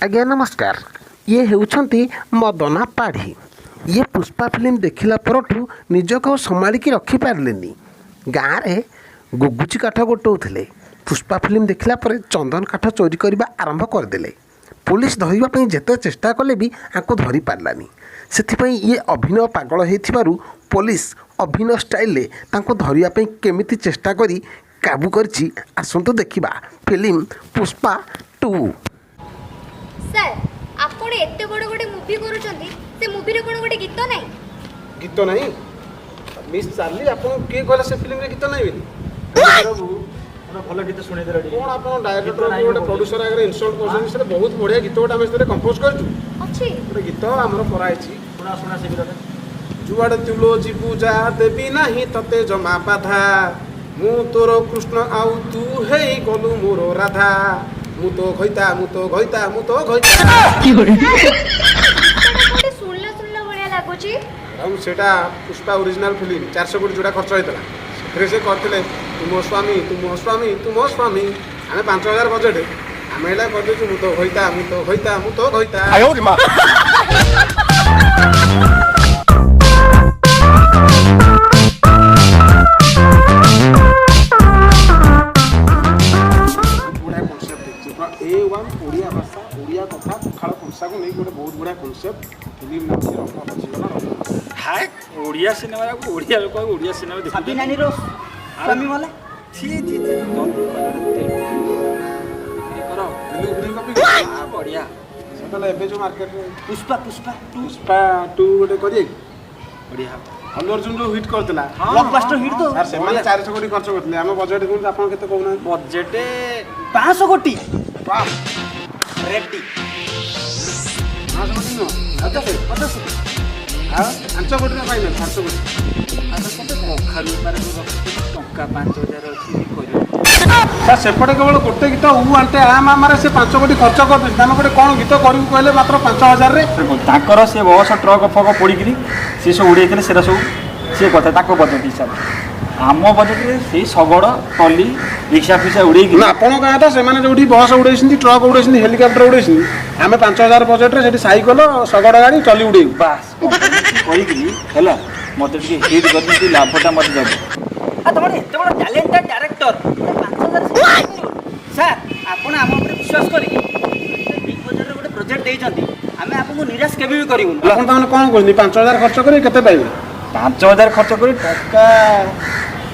आज्ञा नमस्कार। ये हेउछंती मदना पाढ़ी। ये पुष्पा फिल्म देखिला परठू निजको संभालिकी रखी पारलेनी। गाँव रे गुगुची काठ गोटौथिले। पुष्पा फिल्म देखिला पर चंदन काठ चोरी करने आरंभ करदेले। पुलिस धरवाई जेते चेष्टा कले भी आंको धरी पारलानी। सेथिपई ये अभिनय पागल होइथिबारु पुलिस अभिनय स्टाइल रे तांको धरिया पई केमिति चेष्टा करी काबू करछि आसंतु देखिबा फिल्म पुष्पा 2। सर आपण एते बड़ गोटे मूवी करूचंती से मूवी रे कोन गोटे गीत नाही? गीत नहीं मिस चार्ली आपन के कहला से फिल्म रे गीत नहीं बेली बाबू हमरा भल गीत सुनै देलडी कोन आपन डायरेक्टर गोटे प्रोड्यूसर आगे इंस्टॉल करछन से बहुत बढ़िया गीत गोटे हम से कंपोज करछु अछि गोटे गीत हमर कराइछि सुना सुना से गीत जुआड़ तुलो जीबू जा देबी नाही तते जमा बाधा मु तोर कृष्ण आउ तू हेई गलु मोर राधा मु तो घइता की होरे गोटे सुनला सुनला बढिया लागुची। हम सेटा पुष्पा ओरिजिनल फिल्म 400 कोटी जोड़ा खर्च होइतला फिर से करथिले तुम स्वामी आमे 5000 बजेट आमे एला कर देछु मु तो घइता आयो रे मां ओडिया भाषा ओडिया कथा पखाड़ कंसा को नहीं गोटे बहुत बड़ा कॉन्सेप्ट फिल्म नाम से रखा पछिगला हाय ओडिया सिनेमा को ओडिया लोक ओडिया सिनेमा देखि अभी नानी रो स्वामी वाला छी करो फिल्म कॉपी बढ़िया सेतले एबे जो मार्केट रे पुष्पा 2 गोटे करिए बढ़िया अल्लू अर्जुन जो हिट करतला ब्लॉकबस्टर हिट तो यार से माने 400 कोटी खर्च करतले हम बजट कोन आपन केते कहउना बजट 500 कोटी वाह रेडी हां समझ नो अच्छा से हां 500 कोटी ना फाइनल 500 कोटी आता केते कखारु मारे टंका 5000 अछि करियो सर सेपटे केवल गोटे गीत ऊ आंटे आ मारे से 500 कोटी खर्च कर दे हम गोटे कोन गीत करू कहले मात्र 5000 रे ताकर से बस ट्रक फक पड़ी से सब उड़े सेटा सब से कथा ताको बजट हिसाब आम बजट रे से सगड़ टली रिक्शा फिक्सा उड़े ना आपण कहा था से माने जोठी बस उड़ेसिंती ट्रक उड़ेसिंती हेलीकॉप्टर उड़ेसिंती आमे 5000 बजट रे सेठी साइकिल सगड़ गाड़ी चली उड़े बस करी हैला मते हिट कर लाभटा मत जाबो आ तमरे एते बड़ टैलेंटेड डायरेक्टर 5000 सर आपण हम ऊपर विश्वास करी बिग बजट रे गोटे प्रोजेक्ट देई जंती हमें आपको निराश केबे भी करिवु आपण ताने कोन करनी 5000 खर्च करे केते पाइबे 5000 खर्च करी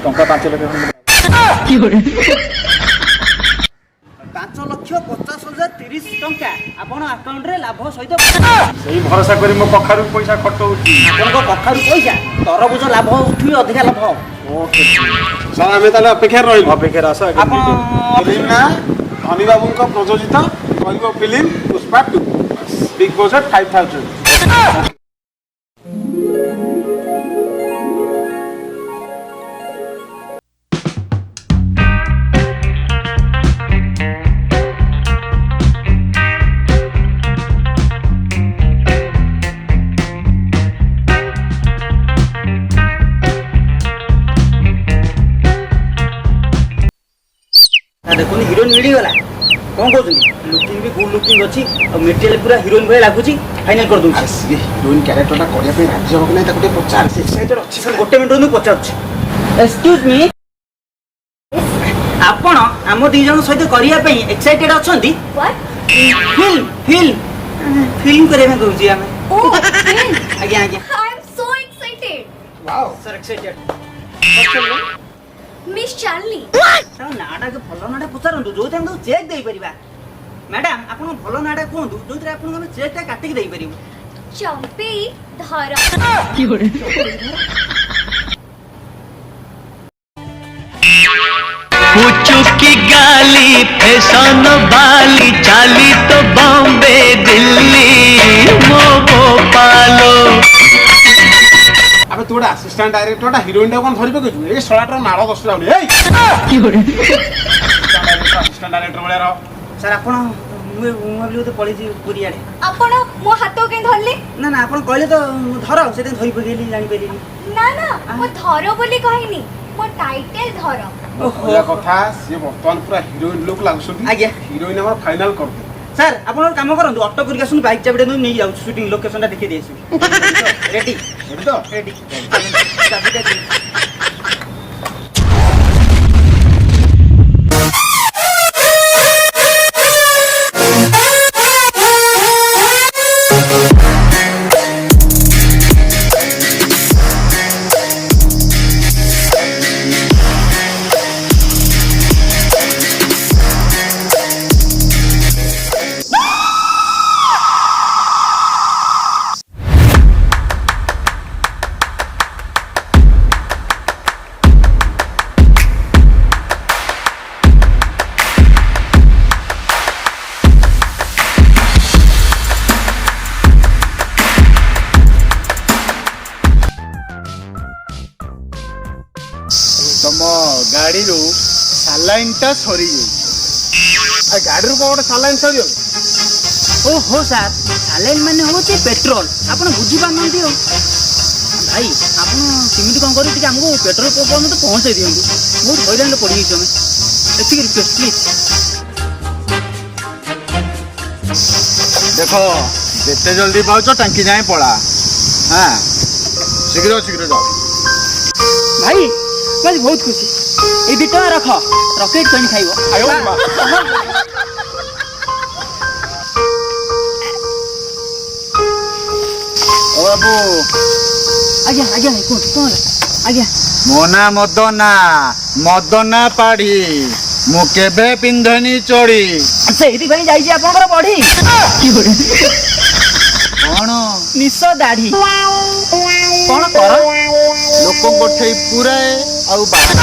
टंका 5 लाख की होरे 5 लाख 50,000 30 टंका आपण अकाउंट रे लाभ सहित सही भरोसा करी मो कखारु पैसा खटौची आपण को कखारु पैसा तरबुज लाभ उठी अधिक लाभ ओके सर हमें ताले अपेक्षा आस आपण फिल्म ना धनी बाबू का प्रयोजित करिवो फिल्म पुष्पा 2 बिग बजट 5000 देखो हीरोइन मिली गला कौन कहउछनी लुकिंग भी गुड लुकिंग अछि और मटेरियल पूरा हीरोइन भले लागुची फाइनल कर दउ ये हीरोइन कैरेक्टरटा करिया पे राज्य हो कि नहीं ताको 50 एक्साइटेड अछि सर गोटे मिनिट में पचाछ एक्सक्यूज मी आपण हम दी जन सहित करिया पे एक्साइटेड अछंती व्हाट फिल्म करे में कहउची हमें ओ फिल्म आज्ञा I am so excited. Wow sir excited Miss Charlie sir नाडा के भलो नाडा पचारंतु जो टाइम तो चेक देई परिबा मैडम आपण भलो नाडा कोंतु जो टाइम आपण हम चेक ता काटी के देई परिबो चंपी धर की होरे पूछू की गाली फैशन वाली चाली तो बॉम्बे दिल्ली मो भोपालो अबे तोड़ा असिस्टेंट डायरेक्टरटा हीरोइन टा कोन धरि पकेछु ए सळाटर नाळ दस लाउनी ए की होरे असिस्टेंट डायरेक्टर बळे रहो सर आपण मु भाबली तो पळी पुरी आडे आपण मो हातो के धरले ना ना आपण कहले तो धर सेते धरि पकेली जानि पेलिनी ना मो धरो बोली कहिनी मो टाइटल धरो ओहो कथा से वर्तमान पूरा हीरोइन लोक लागुसुंती आज्ञा हीरोइन हमर फाइनल कर दे ସାର୍ ଆପଣ ଗୋଟେ କାମ କରନ୍ତୁ ଅଟୋ କରିକି ଆସନ୍ତୁ ବାଇକ୍ ଚାବିଟା ନେଇ ଯାଉଛି ସୁଟିଂ ଲୋକେସନଟା ଦେଖେଇ ଦେଇ ଆସିବି ରେଡି ତ ରେଡି ଚାବିଟା ଦିଅ। ତମ ଗାଡ଼ିରୁ ସାଲାଇନ୍ଟା ସରିଯାଇଛି। ଗାଡ଼ିରୁ କ'ଣ ଗୋଟେ ସାଲାଇନ୍ ସରିଗଲା? ଓହୋ ସାର୍ ସାଲାଇନ୍ ମାନେ ହେଉଛି ପେଟ୍ରୋଲ ଆପଣ ବୁଝିପାରୁନାହାନ୍ତି ଆଉ ଭାଇ ଆପଣ କେମିତି କ'ଣ କରିବେ ଟିକେ ଆମକୁ ପେଟ୍ରୋଲ ପମ୍ପ ପହଞ୍ଚାଇ ଦିଅନ୍ତୁ ବହୁତ ହଇରାଣରେ ପଡ଼ିଯାଇଛୁ ଆମେ ଏତିକି ରିକ୍ୱେଷ୍ଟ ପ୍ଲିଜ୍। ଦେଖ ଯେତେ ଜଲ୍ଦି ପାଉଛ ଟାଙ୍କି ଯାଏଁ ପଳା। ହଁ ଶୀଘ୍ର ଶୀଘ୍ର ଯାଅ। ଭାଇ ଭାଇ ବହୁତ ଖୁସି এই 2 ଟଙ୍କା ରଖ ରକେଟ କିଣି ଖାଇବ। ଓ ବାବୁ ଆଜ୍ଞା ଆଜ୍ଞା ଭାଇ କୁହନ୍ତୁ କ'ଣ ଆଜ୍ଞା ମୋ ନାଁ ମଦନା ମଦନା ପାଢ଼ୀ ମୁଁ କେବେ ପିନ୍ଧନି ଚଢ଼ି। ସେଇଥିପାଇଁ ଯାଇଛି ଆପଣଙ୍କର ବଢି କ'ଣ ନିଶ ଦାଢି କ'ଣ କର ଲୋକଙ୍କ ଠେଇ ପୁରାଏ ଆଉ ବାହାର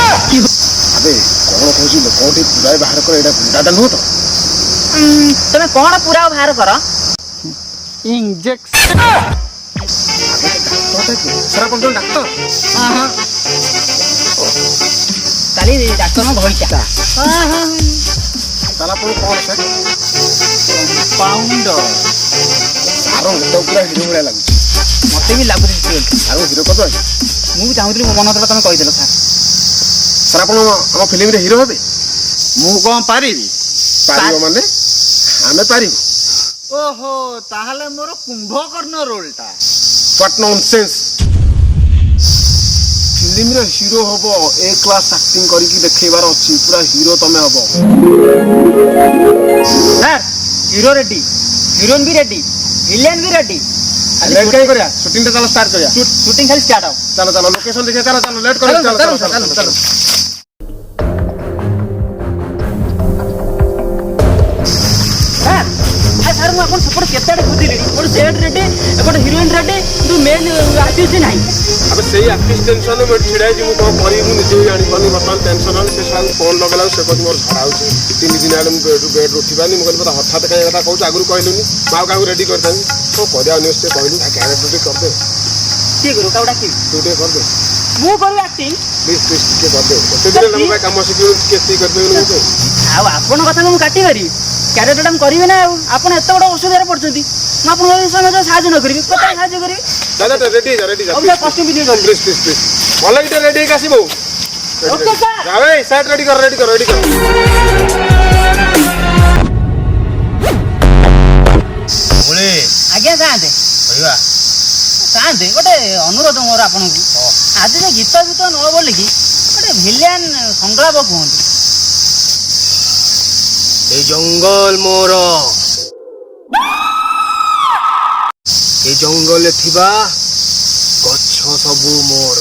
ଆବେ କ'ଣ କହୁଛି ଲୋକଙ୍କ ଠେଇ ପୁରାଏ ବାହାର କର ଏଇଟା ଗୁଣ୍ଡାଟା ନୁହଁ ତ? ତମେ କ'ଣ ପୁରା ବାହାର କର ଇଞ୍ଜେକ୍ସନ ସାରା କ'ଣ ଡାକ୍ତର କାଲି ଡାକ୍ତର ଭଇଟା ତାହେଲେ ଆପଣ କ'ଣ ସାର୍ ପାଉଣ୍ଡର ସାର ମୁଣ୍ଡ ପୁରା ହିରୋ ଭଳିଆ ଲାଗୁଛି। ମତେ ବି ଲାଗୁଛି ସାର ହିରୋ କରିଦେବା କି? ମୁଁ ବି ଚାହୁଁଥିଲି ମୋ ମନ ଥିଲା ତମେ କହିଦେଲ ସାର୍ ସାର୍ ଆପଣ ଆମ ଫିଲ୍ମରେ ହିରୋ ହେବେ? ମୁଁ କ'ଣ ପାରିବି? ପାରିବ ମାନେ ଆମେ ପାରିବୁ। ଓହୋ ତାହେଲେ ମୋର କୁମ୍ଭକର୍ଣ୍ଣ ରୋଲଟା ହ୍ୱାଟ୍ ନନ୍ସେନ୍ସ। ଫିଲ୍ମରେ ହିରୋ ହବ ଏ କ୍ଲାସ୍ ଆକ୍ଟିଂ କରିକି ଦେଖେଇବାର ଅଛି ପୁରା ହିରୋ ତମେ ହବ। ସାର୍ ହିରୋ ରେଡି ହିରୋଇନ୍ ବି ରେଡି ଭିଲିଆନ୍ ବି ରେଡି ଲେଟ୍ କାହିଁ କରିବା ସୁଟିଂଟା ଚାଲ ଷ୍ଟାର୍ଟ କରିବା। ସୁଟିଂ ଖାଲି ଷ୍ଟାର୍ଟ ହବ ଚାଲ ଚାଲ ଲୋକେସନ ଦେଖିବା ଚାଲ ଚାଲ ଲେଟ୍ କରିବା ଚାଲ ଚାଲ ଚାଲ ଚାଲ। ସାର୍ ମୁଁ ଆପଣ ସେପଟେ କେତେ ଆଡ଼େ ଖୋଜିଲିଣି ଗୋଟେ ସେଟ୍ ରେଡି ଏପଟେ ହିରୋଇନ୍ ରେଡି କିନ୍ତୁ ମେନ୍ ଆର୍ଟିଷ୍ଟ ନାହିଁ। ଆବେ ସେଇ ଆର୍ଟିଷ୍ଟ ଟେନସନରେ ମୁଁ ଛିଡ଼ା ହେଇଛି ମୁଁ କ'ଣ କରିବି ମୁଁ ନିଜେ ବି ଜାଣିପାରୁନି ବର୍ତ୍ତମାନ ଟେନସନ ହେଲେ ସେ ସାର୍ ଫୋନ୍ ଲଗେଇଲାକୁ ସେ କହୁଛି ମୋର ଝାଡ଼ା ହେଉଛି 3 ଦିନ ହେଲେ ମୁଁ ବେଡ୍ ଉଠିପାରୁନି। ମୁଁ କହିଲି ମୋତେ ହଠାତ୍ କାହିଁ କଥା କହୁଛୁ ଆଗରୁ କହିଲୁନି ମୁଁ ଆଉ କାହାକୁ ରେଡ଼ି କରିଥାନ୍ତି କ'ଣ କରିବା ନ୍ୟୁଜ୍ ଟିକେ କହିଲୁ କ୍ୟାରେକ୍ଟର ଟିକେ କରିଦେ। କିଏ କରୁ କାଉଟା କିଏ ତୁ ଟିକେ କରିଦେ ମୁଁ କରିବି ଆକ୍ଟିଂ ପ୍ଲିଜ୍ ପ୍ଲିଜ୍ ଟିକେ କରିଦେ। କେତେ ଦିନ ହେଲା ମୋ ପାଇଁ କାମ ଶିଖିବୁ ଟିକେ ଏତିକି କରିଦେବେନି ମୋତେ? ଆଉ ଆପଣଙ୍କ କଥାକୁ ମୁଁ କାଟି ପାରିବି କ୍ୟାରେକ୍ଟରଟା ମୁଁ କରିବି ନା ଆଉ ଆପଣ ଏତେ ବଡ଼ ଅସୁବିଧାରେ ପଡ଼ୁଛନ୍ତି ମୁଁ ଆପଣଙ୍କ ଏ ସମୟରେ ସାହାଯ୍ୟ ନ କରିବି କେତେ ସାହାଯ୍ୟ କରିବି ଦାଦା ରେଡ଼ି ହେଇଯା ରେଡ଼ି ଆଉ କଷ୍ଟ ବି ଜଲ୍ଦି ପ୍ଲିଜ୍ ପ୍ଲିଜ୍ ପ୍ଲିଜ୍ ଭଲ କି ଟିକେ ରେଡ଼ି ହେଇକି ଆସିବୁ। ଓକେ ସାର୍ ଯାବେ ସାର୍ଟ ରେଡ଼ି କର ରେଡ଼ି କର ରେଡ଼ି କର। ଆଜ୍ଞା ଯାଆନ୍ତେ ଯାଆନ୍ତେ ଗୋଟେ ଅନୁରୋଧ ମୋର ଆପଣଙ୍କୁ ଆଜି ଯେ ଗୀତ ଫୀତ ନ ବୋଲିକି ଗୋଟେ ଭିଲିଆନ୍ ସଂଳାପ କୁହନ୍ତୁ। এই জঙ্গল মোর এই জঙ্গলে থিবা গছ সবু মোর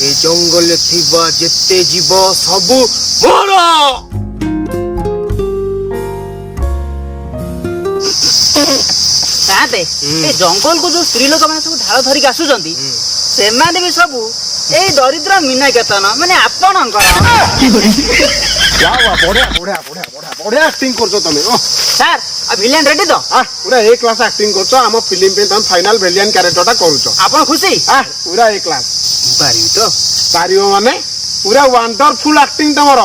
এই জঙ্গলে থিবা যেতে জীব সবু মোর। ଯାଆନ୍ତେ ଏ ଜଙ୍ଗଲକୁ ଯୋଉ ସ୍ତ୍ରୀ ଲୋକମାନେ ସବୁ ଢାଳ ଧରିକି ଆସୁଛନ୍ତି ସେମାନେ ବି ସବୁ ଏଇ ଦରିଦ୍ର ମିନା କେତନ ମାନେ ଆପଣଙ୍କର। ବଢିଆ ବଢିଆ ବଢିଆ ବଢିଆ ବଢିଆ ଆକ୍ଟିଂ କରୁଛ ତମେ। ସାର୍ ଆଉ ଭିଲିଆନ୍ ରେଡି ତ ପୁରା ଏ କ୍ଲାସ୍ ଆକ୍ଟିଂ କରୁଛ ଆମ ଫିଲ୍ମ ପାଇଁ ତମେ ଫାଇନାଲ ଭିଲିଆନ୍ କ୍ୟାରେକ୍ଟରଟା କରୁଛ। ଆପଣ ଖୁସି ପୁରା ଏ କ୍ଲାସ୍ ପାରିବି ତ ପାରିବ ମାନେ ପୁରା ୱାଣ୍ଡରଫୁଲ ଆକ୍ଟିଂ ତମର।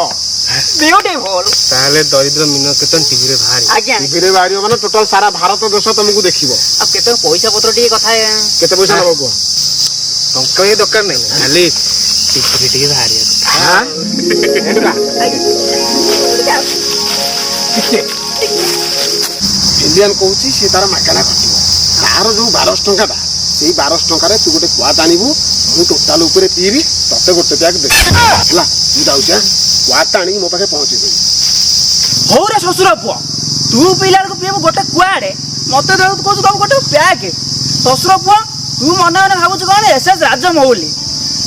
ବିୟୁଟିଫୁଲ ତାହେଲେ ଦରିଦ୍ର ମିନା କେତନ ଟିଭିରେ ବାହାରି ଆଜ୍ଞା ଟିଭିରେ ବାହାରିବ ମାନେ ଟୋଟାଲ ସାରା ଭାରତ ଦେଶ ତମକୁ ଦେଖିବ। ଆଉ କେତେ ପଇସା ପତ୍ର ଟିକେ କଥା କେତେ ପଇସା ନବ କୁହ? ଟଙ୍କା ଏ ଦରକାର ନାହିଁ ଖାଲି ଟିଭିରେ ଟିକେ ବାହାରିବା କଥା। ଟିକେ ଏଲିଆନ କହୁଛି ସେ ତାର ମାଗଣା ଖଟିବ ତାର ଯୋଉ 1200 ଟଙ୍କାଟା ସେଇ 1200 ଟଙ୍କାରେ ତୁ ଗୋଟେ କ୍ୱାଟ ଆଣିବୁ ମୁଁ ଟୋଟାଲ ଉପରେ ପିଇବି ତତେ ଗୋଟେ ବ୍ୟାଗ ଦେବି ହେଲା ମୁଁ ଯାଉଛି କ୍ୱାଟଟା ଆଣିକି ମୋ ପାଖେ ପହଞ୍ଚେଇଦେବି। ହଉ ରେ ଶ୍ୱଶୁର ପୁଅ ତୁ ପିଲା ବେଳକୁ ପିଇବୁ ଗୋଟେ କୁଆଡ଼େ ମତେ ଦେବାକୁ କହୁଛୁ ଦବୁ ଗୋଟେ ବ୍ୟାଗ୍। ଶ୍ୱଶୁର ପୁଅ ତୁ ମନେ ମନେ ଭାବୁଛୁ କଣ ଏସଏସ୍ ରାଜମୌଲି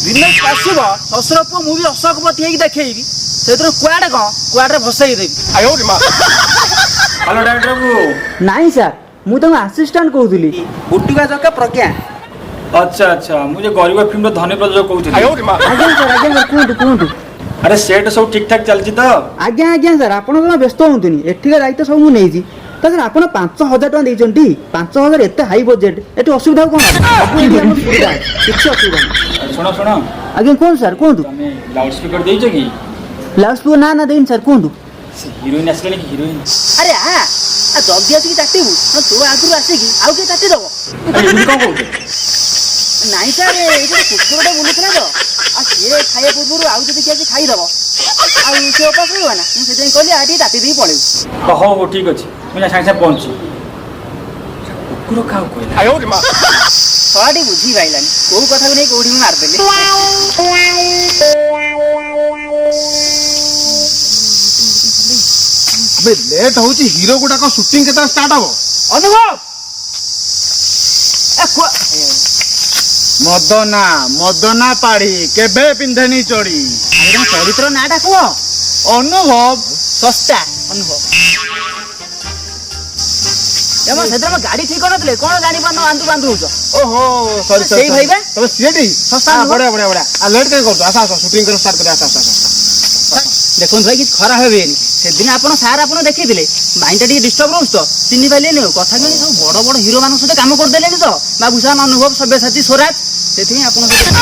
ଦିନେ ଆସିବ ଶ୍ୱଶୁର ପୁଅ ମୁଁ ବି ଅଶୋକପତି ହେଇକି ଦେଖେଇବି ସେଥିରୁ କୁଆଡ଼େ କଣ କୁଆଡ଼େ ଭସେଇ ଦେବି। ହ୍ୟାଲୋ ଡାଇରେକ୍ଟର ବାବୁ। ନାଇଁ ସାର୍ ମୁଁ ତାଙ୍କୁ ଆସିଷ୍ଟାଣ୍ଟ କହୁଥିଲି ବୁଟୁକା ଚକା ପ୍ରଜ୍ଞା। ଆଚ୍ଛା ଆଚ୍ଛା ମୁଁ ଯେ ଗରିବ ଫିଲ୍ମର ଧନୀ ପ୍ରଯୋଜକ କହୁଥିଲି। ଆଜ୍ଞା ସାର୍ କୁହନ୍ତୁ କୁହନ୍ତୁ। ଆରେ ସେଟ୍ ସବୁ ଠିକ୍ ଠାକ୍ ଚାଲିଛି ତ? ଆଜ୍ଞା ସାର୍ ଆପଣ କ'ଣ ବ୍ୟସ୍ତ ହୁଅନ୍ତୁନି ଏଠିକା ଦାୟିତ୍ୱ ସବୁ ମୁଁ ନେଇଛି। ତ ସାର୍ ଆପଣ 5,000 ଟଙ୍କା ଦେଇଛନ୍ତି 5,000 ଏତେ ହାଇ ବଜେଟ୍ ଏଠି ଅସୁବିଧା କ'ଣ ହେବ ସବୁ ଏଠି ଆମର ସୁବିଧା ଅଛି କିଛି ଅସୁବିଧା ନାହିଁ। ଶୁଣ ଆଜ୍ଞା କୁହନ୍ତୁ ସାର୍ କୁହନ୍ତୁ। ତମେ ଲାଉଡ୍ ସ୍ପିକର ଦେଇଛ କି? ଲାଉଡ୍ ସ୍ପିକର ନା ଦେଇନି ସାର୍ କୁହନ୍ତୁ। ସେ ହିରୋଇନ୍ ଆସିଲାଣି କି ହିରୋଇନ୍? ଆରେ ଜଲ୍ଦି ଆସିକି ଚାଟିବୁ ତୋ ଆଗରୁ ଆସିକି ଆଉ କିଏ ଚାଟି ଦେବ? ଏମିତି କ'ଣ କହୁଛ? ନାଇଁ ସାର୍ ଏଇଠି କୁକୁରଟେ ବୁଲୁଥିଲା ତ ଆଉ ସିଏ ଖାଇବା ପୂର୍ବରୁ ଆଉ ଯଦି କିଏ ଆସି ଖାଇଦେବ ଆଉ ସେ ଉପାସ ରହିବ ନା ମୁଁ ସେଥିପାଇଁ କହିଲି ଟିକେ ଚାଟି ଦେଇକି ପଳେଇବୁ। ହଉ ଠିକ୍ ଅଛି ମୁଁ ସାଙ୍ଗେ ସାଙ୍ଗେ ପହଞ୍ଚୁଛି। କୁକୁର କାହାକୁ କହିଲା? ଛୁଆଟି ବୁଝି ପାଇଲାନି କୋଉ କଥାକୁ ନେଇ କୋଉଠି ମୁଁ ମାରିଦେଲି। ଏବେ ଲେଟ୍ ହଉଛି ହିରୋ ଗୁଡାକ ସୁଟିଂ କେତେବେଳେ ଷ୍ଟାର୍ଟ ହବ? ଅନୁଭବ ମଦନା ପାଢି କେବେ ପିନ୍ଧେନି ଚଢି। ଚରିତ୍ର ନାଁଟା କୁହ। ଅନୁଭବ ଶସ୍ତା ଅନୁଭବ। ସେଦିନ ଆମ ଗାଡି ଠିକ କରିନଥିଲେ କଣ ଜାଣିପାରୁନ ବାନ୍ଧୁ ହଉଛ? ଓହୋ ସରି ସେଇ ଭାଇ ବା ତମେ ସିଏଟି ଶସ୍ତା ବଢିଆ ଲେଟ୍ କାଇଁ କରୁଛ ଆସ ସୁଟିଂ କରି ଷ୍ଟାର୍ଟ କରି ଆସ। ଦେଖନ୍ତୁ ଭାଇ କିଛି ଖରାପ ହେବେନି ସେଦିନ ଆପଣ ଦେଖିଥିଲେ ମାଇଣ୍ଡଟା ଟିକେ ଡିଷ୍ଟର୍ବ ରହୁଛି ତ ଚିହ୍ନି ପାରିଲେନି ଆଉ କଥା କହିଲେ ସବୁ ବଡ ବଡ ହିରୋ ମାନଙ୍କ ସହିତ କାମ କରିଦେଲେନି ତ ବାବୁସାନ ଅନୁଭବ ସବ୍ୟସାଚୀ ସ୍ୱରାଜ ସେଥିପାଇଁ ଆପଣଙ୍କ ସହିତ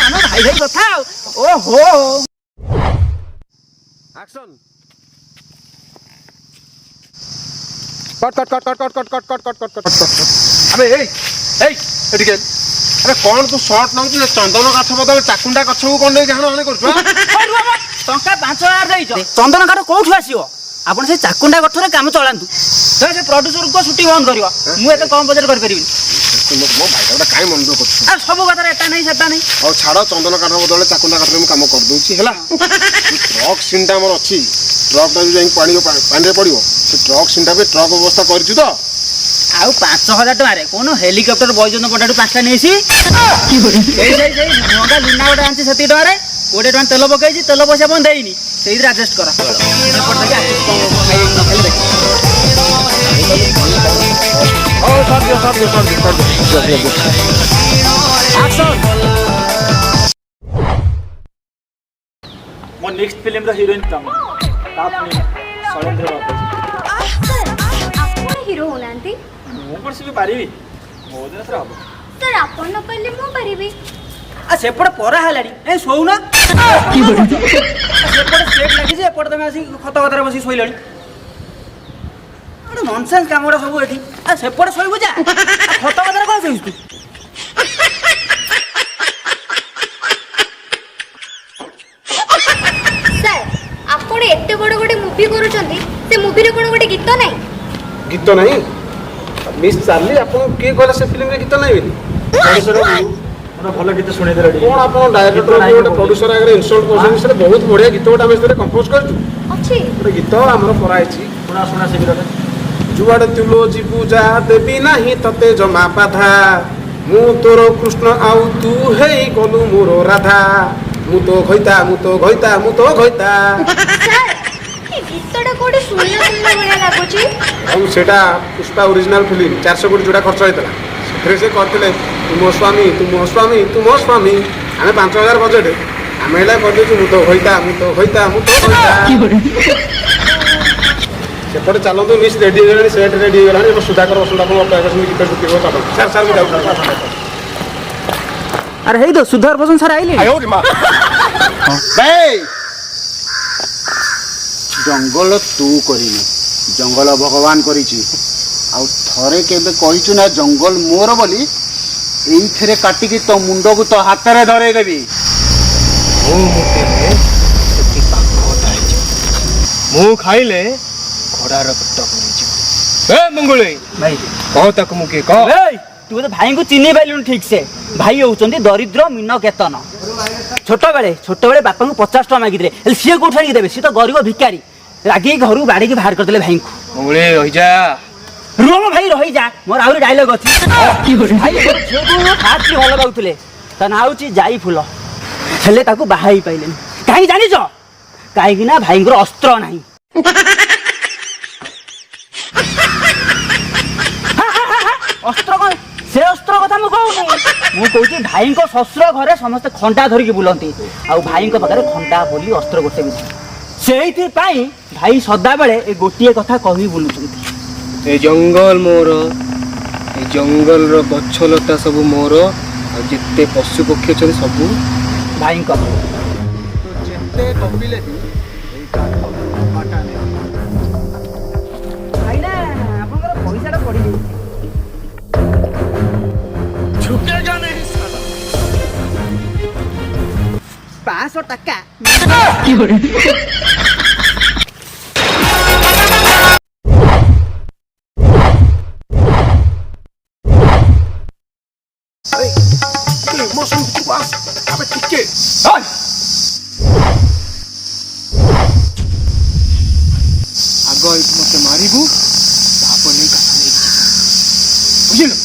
ଆମ ଭାଇ କଥା ଆଉ ଓହୋ ଆକ୍ସନ କଟ ଆବେ ଏଇ ଏଠିକେ ଆରେ କ'ଣ ତୁ ସର୍ଟ ନଉଛୁ ଚନ୍ଦନ କାଠ ବଦଳରେ ଚାକୁଣ୍ଡା ଗଛକୁ କ'ଣ ନେଇକି ହାଣ ହାଣି କରୁଛୁ? ଟଙ୍କା 5,000 ଦେଇଛ ଚନ୍ଦନ କାଠ କୋଉଠୁ ଆସିବ? ଆପଣ ସେଇ ଚାକୁଣ୍ଡା ଗଛରେ କାମ ଚଳାନ୍ତୁ ସେ ପ୍ରଡ୍ୟୁସରକୁ ସୁଟିଂ ବନ୍ଦ କରିବ ମୁଁ ଏତେ କମ ବଜେଟ୍ କରିପାରିବିନି। ମୋ ଭାଇଟା ଗୋଟେ କାହିଁ ମନ ଦୁଃଖ କରୁଛୁ? ଆଉ ସବୁ କଥାରେ ଏଟା ନାହିଁ ସେଟା ନାହିଁ। ହଉ ଛାଡ଼ ଚନ୍ଦନ କାଠ ବଦଳରେ ଚାକୁଣ୍ଡା କାଠରେ ମୁଁ କାମ କରିଦେଉଛି ହେଲା। ଟ୍ରକ୍ ସିନ୍ଟା ଆମର ଅଛି ଟ୍ରକ୍ଟା ଯୋଉ ଯାଇକି ପାଣିରେ ପଡ଼ିବ ସେ ଟ୍ରକ୍ ସିନ୍ଟା ବି ଟ୍ରକ୍ ବ୍ୟବସ୍ଥା କରିଛୁ ତ? ଆଉ 5,000 ଟଙ୍କାରେ କୋନ ହେଲିକପ୍ଟର ବୈଜନ୍ତ ପଟାଠୁ 5ଟା ନେଇଛି ଭଙ୍ଗା ଲୁନା ଗୋଟେ ଆଣିଛି ସେତିକି ଟଙ୍କାରେ 20 ଟଙ୍କା ତେଲ ପକେଇଛି ତେଲ ପଇସା ଆପଣ ଦେଇନି ସେଇଥିରେ ଆଡଜଷ୍ଟ କର। ମୋ ନେକ୍ସଟ ଫିଲ୍ମର ହିରୋଇନ୍ ତମେ ତା ପୁଣି ଶୈଳେନ୍ଦ୍ର ବାବୁ। ଆପଣ ହିରୋ ହଉନାହାନ୍ତି? ମୁଁ କ'ଣ ଶିଖି ପାରିବି ମୋ ଦିନ ସାର୍ ହବ। ସାର୍ ଆପଣ ନ ପାରିଲେ ମୁଁ ପାରିବି। ସେପଟେ ପରା ହେଲାଣି ଏ ଶୋଉନ ସେପଟେ ସେଟ୍ ଲାଗିଛି ଏପଟେ ତମେ ଆସିକି ଖତ କଥାରେ ବସିକି ଶୋଇଲଣି ଗୋଟେ ନନସେନ୍ସ କାମଟା ସବୁ ଏଠି ସେପଟେ ଶୋଇବୁ ଯା ଖତ କଥାରେ କ'ଣ ଶୋଇଛୁ? ସାର୍ ଆପଣ ଏତେ ବଡ଼ ଗୋଟେ ମୁଭି କରୁଛନ୍ତି ସେ ମୁଭିରେ କ'ଣ ଗୋଟେ ଗୀତ ନାହିଁ? ଗୀତ ନାହିଁ? ମିସ୍ ଚାର୍ଲି ଆପଣଙ୍କୁ କିଏ କହିଲା ସେ ଫିଲ୍ମରେ ଗୀତ ନାହିଁ ବୋଲି? ଭଲ ଗୀତ ଶୁଣେଇଦେଲେ ଟିକେ। କ'ଣ ଆପଣ ଡାଇରେକ୍ଟର ଗୋଟେ ପ୍ରଡ୍ୟୁସର ଆଗରେ ଇନସଲ୍ଟ କରୁଛନ୍ତି? ସେଟା ବହୁତ ବଢ଼ିଆ ଗୀତ ଗୋଟେ ଆମେ ସେଥିରେ କମ୍ପୋଜ କରିଛୁ ଅଛି ଗୋଟେ ଗୀତ ଆମର କରାହେଇଛି। ଶୁଣା ସେ ଗୀତଟା। ଯୁଆଡ଼େ ତୁଲୋ ଯିବୁ ଯା ଦେବି ନାହିଁ ତତେ ଜମା ବାଧା ମୁଁ ତୋର କୃଷ୍ଣ ଆଉ ତୁ ହେଇ ଗଲୁ ମୋର ରାଧା ମୁଁ ତ ଘଇତା ସାର୍ ଏ ଗୀତଟା କୋଉଠି ଶୁଣିଲା ଭଳିଆ ଲାଗୁଛି। ଆଉ ସେଇଟା ପୁଷ୍ପା ଓରିଜିନାଲ ଫିଲ୍ମ 400 କୋଟି ଯୋଉଟା ଖର୍ଚ୍ଚ ହେଇଥିଲା ସେଥିରେ ସେ କରିଥିଲେ ତୁ ମୋ ସ୍ୱାମୀ ଆମେ 5,000 ବଜେଟ୍ ଆମେ ହେଲା କରିଦେଇଛୁ ମୁଁ ତ ଘଇତା ସେପଟେ ଚାଲନ୍ତୁ ମିସ୍ ରେଡି ହେଇଗଲାଣି ସେଟ୍ ରେଡି ହେଇଗଲାଣି ଏବେ ସୁଧାକର ବସନ୍ତ ଆପଣ ଅପେକ୍ଷା କରିଛନ୍ତି ଗୀତ ଶୁଟିଂ ଚାଲ ସାର୍ ମୁଁ ଯାଉଛି। ଆରେ ହେଇ ତ ସୁଧାର ବସନ୍ତ ସାର୍ ଆଇଲେ ଜଙ୍ଗଲ ତୁ କରିନି ଜଙ୍ଗଲ ଭଗବାନ କରିଛି ଆଉ ଥରେ କେବେ କହିଛୁ ନା ଜଙ୍ଗଲ ମୋର ବୋଲି ଏଇଥିରେ କାଟିକି ତୋ ମୁଣ୍ଡକୁ ତୋ ହାତରେ ଧରେଇଦେବି। ମୁଁ ଖାଇଲେ ଘୋଡ଼ାର ପେଟ ପୁରିଯିବ। ମଙ୍ଗୁଳି ଭାଇ କହ ତାକୁ ମୁଁ କିଏ କହ। ତୁ ତ ଭାଇଙ୍କୁ ଚିହ୍ନି ପାଇଲୁନି ଠିକ ସେ। ଭାଇ ହଉଛନ୍ତି ଦରିଦ୍ର ମିନ କେତନ। ଛୋଟବେଳେ ବାପାଙ୍କୁ 50 ଟଙ୍କା ମାଗିଥିଲେ, ହେଲେ ସିଏ କୋଉଠି ଆଣିକି ଦେବେ? ସିଏ ତ ଗରିବ ଭିକାରୀ। ରାଗିକି ଘରକୁ ବାଡିକି ବାହାର କରିଦେଲେ ଭାଇଙ୍କୁ। ମଙ୍ଗୁଳି ରହିଯା। ରୁହ ଭାଇ ରହିଯା, ମୋର ଆହୁରି ଡାଇଲଗ ଅଛି। ଭାଇ ଝିଅକୁ ଫାଷ୍ଟ ଭଲ ପାଉଥିଲେ, ତା ନାଁ ହଉଛି ଜାଇ ଫୁଲ। ହେଲେ ତାକୁ ବାହା ହେଇ ପାଇଲେନି। କାହିଁକି ଜାଣିଛ? କାହିଁକି ନା ଭାଇଙ୍କର ଅସ୍ତ୍ର ନାହିଁ। ଅସ୍ତ୍ର କଣ? ସେ ଅସ୍ତ୍ର କଥା ମୁଁ କହୁନି। ମୁଁ କହୁଛି ଭାଇଙ୍କ ଶ୍ୱଶୁର ଘରେ ସମସ୍ତେ ଖଣ୍ଡା ଧରିକି ବୁଲନ୍ତି, ଆଉ ଭାଇଙ୍କ ପାଖରେ ଖଣ୍ଡା ବୋଲି ଅସ୍ତ୍ର ଗୋଟେ ବି ନାହିଁ। ସେଇଥିପାଇଁ ଭାଇ ସଦାବେଳେ ଏ ଗୋଟିଏ କଥା କହି ବୁଲୁଛନ୍ତି, ଏ ଜଙ୍ଗଲ ମୋର, ଏ ଜଙ୍ଗଲର ଗଛ ଲତା ସବୁ ମୋର, ଆଉ ଯେତେ ପଶୁ ପକ୍ଷୀ ଅଛନ୍ତି ସବୁ ଭାଇଙ୍କ। ଯେତେ ଗପିଲେ ବି ଏଇ କାଠ କମାଟା ନେଇ ଭାଇନା ଆପଣଙ୍କର ପଇସାଟା ପଡ଼ିଯାଇଛି। 500 টাকা। ଇମୋସନ ବାସ୍ ଆବେ ଟିକେ ଆଗ ଏଇଠି ମତେ ମାରିବୁ, ତାପରେ ନେଇ କାଠ ନେଇକି ବୁଝିଲୁ।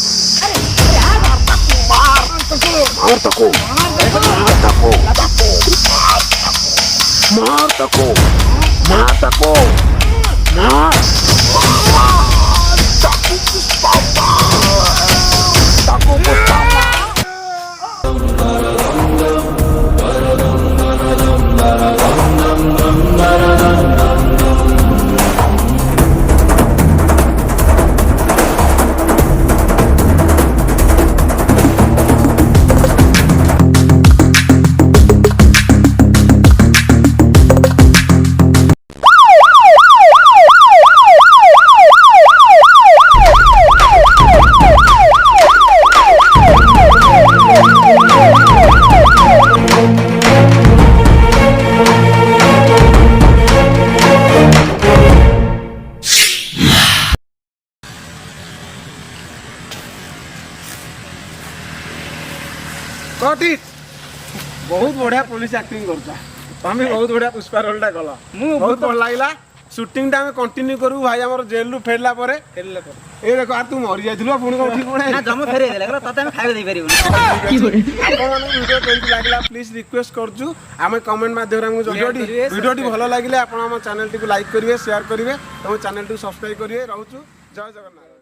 बहुत बढ़िया पुलिस एक्टिंग करता तमें बहुत बढ़िया पुष्पा रोलटा कल बहुत भल लगे सुटिंग टाइम कंटिन्यू करू भाई आम जेल रू फेरला ए देखो यार तू मरी जाइलु पुणी कौन ठीक पड़े ना जम फेरे देला तते हम खाइबे दे परिबो। वीडियो केमती लागला प्लीज रिक्वेस्ट करजु आम कमेंट माध्यम वीडियो भल लगे आप चैनल टी लाइक करेंगे शेयर करेंगे तुम चैनल टी सब्सक्राइब करेंगे रोचु जय जगन्नाथ।